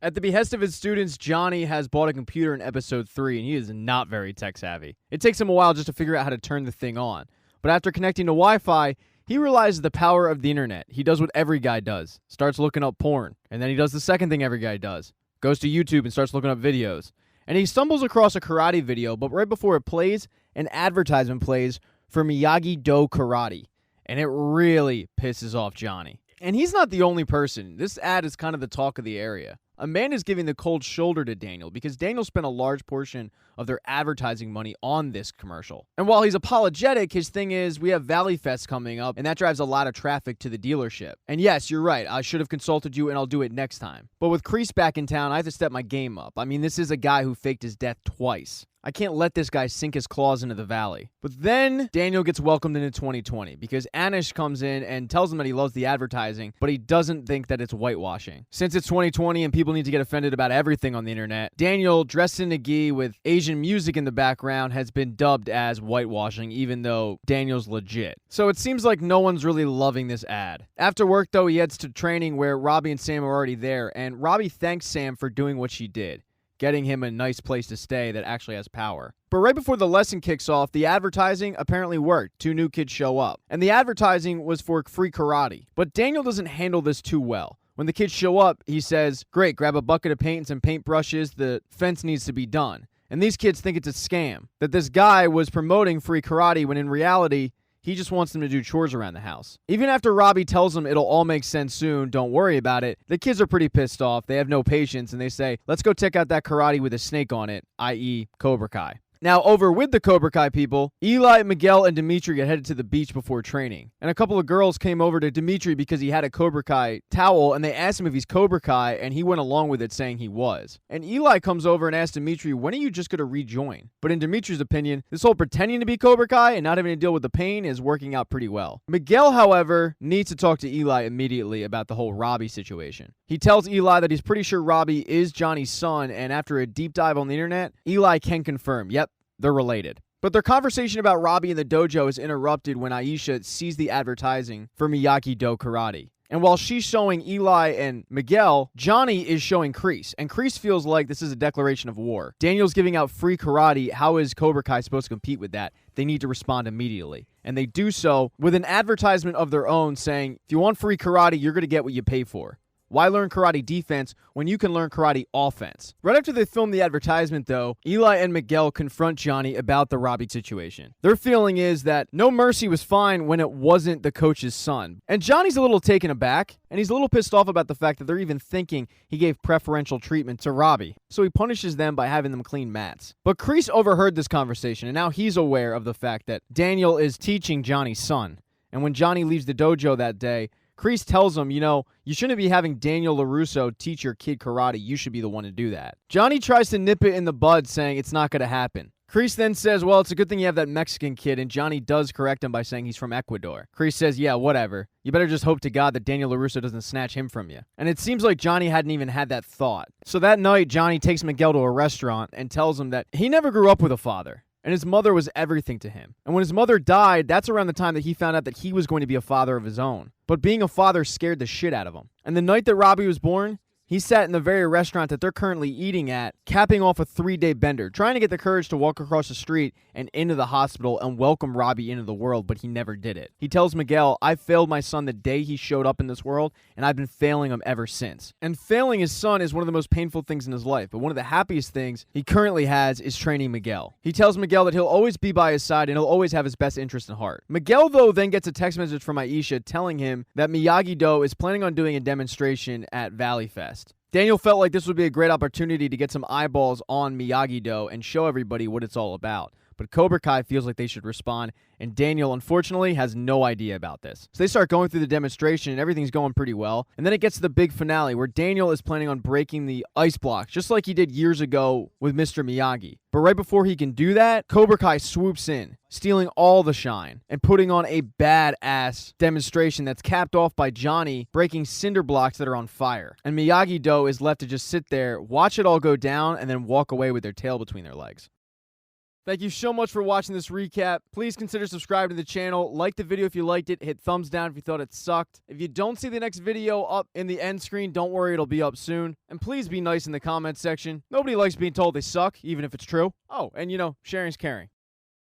At the behest of his students, Johnny has bought a computer in episode 3, and he is not very tech savvy. It takes him a while just to figure out how to turn the thing on. But after connecting to Wi-Fi, he realizes the power of the internet. He does what every guy does, starts looking up porn. And then he does the second thing every guy does, goes to YouTube and starts looking up videos. And he stumbles across a karate video, but right before it plays, an advertisement plays for Miyagi-Do karate. And it really pisses off Johnny. And he's not the only person. This ad is kind of the talk of the area. A man is giving the cold shoulder to Daniel because Daniel spent a large portion of their advertising money on this commercial. And while he's apologetic, his thing is we have Valley Fest coming up, and that drives a lot of traffic to the dealership. And yes, you're right, I should have consulted you, and I'll do it next time. But with Kreese back in town, I have to step my game up. I mean, this is a guy who faked his death twice. I can't let this guy sink his claws into the valley. But then Daniel gets welcomed into 2020 because Anish comes in and tells him that he loves the advertising, but he doesn't think that it's whitewashing. Since it's 2020 and people need to get offended about everything on the internet, Daniel, dressed in a gi with Asian music in the background, has been dubbed as whitewashing, even though Daniel's legit. So it seems like no one's really loving this ad. After work, though, he heads to training where Robbie and Sam are already there, and Robbie thanks Sam for doing what she did, getting him a nice place to stay that actually has power. But right before the lesson kicks off, the advertising apparently worked. 2 new kids show up. And the advertising was for free karate. But Daniel doesn't handle this too well. When the kids show up, he says, "Great, grab a bucket of paint and some paintbrushes. The fence needs to be done." And these kids think it's a scam, that this guy was promoting free karate when in reality, he just wants them to do chores around the house. Even after Robbie tells them it'll all make sense soon, don't worry about it, the kids are pretty pissed off. They have no patience, and they say, let's go check out that karate with a snake on it, i.e. Cobra Kai. Now, over with the Cobra Kai people, Eli, Miguel, and Dimitri get headed to the beach before training. And a couple of girls came over to Dimitri because he had a Cobra Kai towel, and they asked him if he's Cobra Kai, and he went along with it saying he was. And Eli comes over and asks Dimitri, when are you just going to rejoin? But in Dimitri's opinion, this whole pretending to be Cobra Kai and not having to deal with the pain is working out pretty well. Miguel, however, needs to talk to Eli immediately about the whole Robbie situation. He tells Eli that he's pretty sure Robbie is Johnny's son, and after a deep dive on the internet, Eli can confirm, yep, they're related. But their conversation about Robbie in the dojo is interrupted when Aisha sees the advertising for Miyagi-Do karate. And while she's showing Eli and Miguel, Johnny is showing Kreese. And Kreese feels like this is a declaration of war. Daniel's giving out free karate. How is Cobra Kai supposed to compete with that? They need to respond immediately. And they do so with an advertisement of their own saying, if you want free karate, you're going to get what you pay for. Why learn karate defense when you can learn karate offense? Right after they film the advertisement, though, Eli and Miguel confront Johnny about the Robbie situation. Their feeling is that No Mercy was fine when it wasn't the coach's son. And Johnny's a little taken aback, and he's a little pissed off about the fact that they're even thinking he gave preferential treatment to Robbie. So he punishes them by having them clean mats. But Kreese overheard this conversation, and now he's aware of the fact that Daniel is teaching Johnny's son. And when Johnny leaves the dojo that day, Kreese tells him, you shouldn't be having Daniel LaRusso teach your kid karate. You should be the one to do that. Johnny tries to nip it in the bud, saying it's not going to happen. Kreese then says, well, it's a good thing you have that Mexican kid, and Johnny does correct him by saying he's from Ecuador. Kreese says, yeah, whatever. You better just hope to God that Daniel LaRusso doesn't snatch him from you. And it seems like Johnny hadn't even had that thought. So that night, Johnny takes Miguel to a restaurant and tells him that he never grew up with a father. And his mother was everything to him. And when his mother died, that's around the time that he found out that he was going to be a father of his own. But being a father scared the shit out of him. And the night that Robbie was born, he sat in the very restaurant that they're currently eating at, capping off a 3-day bender, trying to get the courage to walk across the street and into the hospital and welcome Robbie into the world, but he never did it. He tells Miguel, I failed my son the day he showed up in this world, and I've been failing him ever since. And failing his son is one of the most painful things in his life, but one of the happiest things he currently has is training Miguel. He tells Miguel that he'll always be by his side and he'll always have his best interest in heart. Miguel, though, then gets a text message from Aisha telling him that Miyagi-Do is planning on doing a demonstration at Valley Fest. Daniel felt like this would be a great opportunity to get some eyeballs on Miyagi-Do and show everybody what it's all about. But Cobra Kai feels like they should respond, and Daniel, unfortunately, has no idea about this. So they start going through the demonstration, and everything's going pretty well. And then it gets to the big finale, where Daniel is planning on breaking the ice block, just like he did years ago with Mr. Miyagi. But right before he can do that, Cobra Kai swoops in, stealing all the shine, and putting on a badass demonstration that's capped off by Johnny breaking cinder blocks that are on fire. And Miyagi-Do is left to just sit there, watch it all go down, and then walk away with their tail between their legs. Thank you so much for watching this recap. Please consider subscribing to the channel. Like the video if you liked it. Hit thumbs down if you thought it sucked. If you don't see the next video up in the end screen, don't worry, it'll be up soon. And please be nice in the comments section. Nobody likes being told they suck, even if it's true. Oh, and sharing's caring.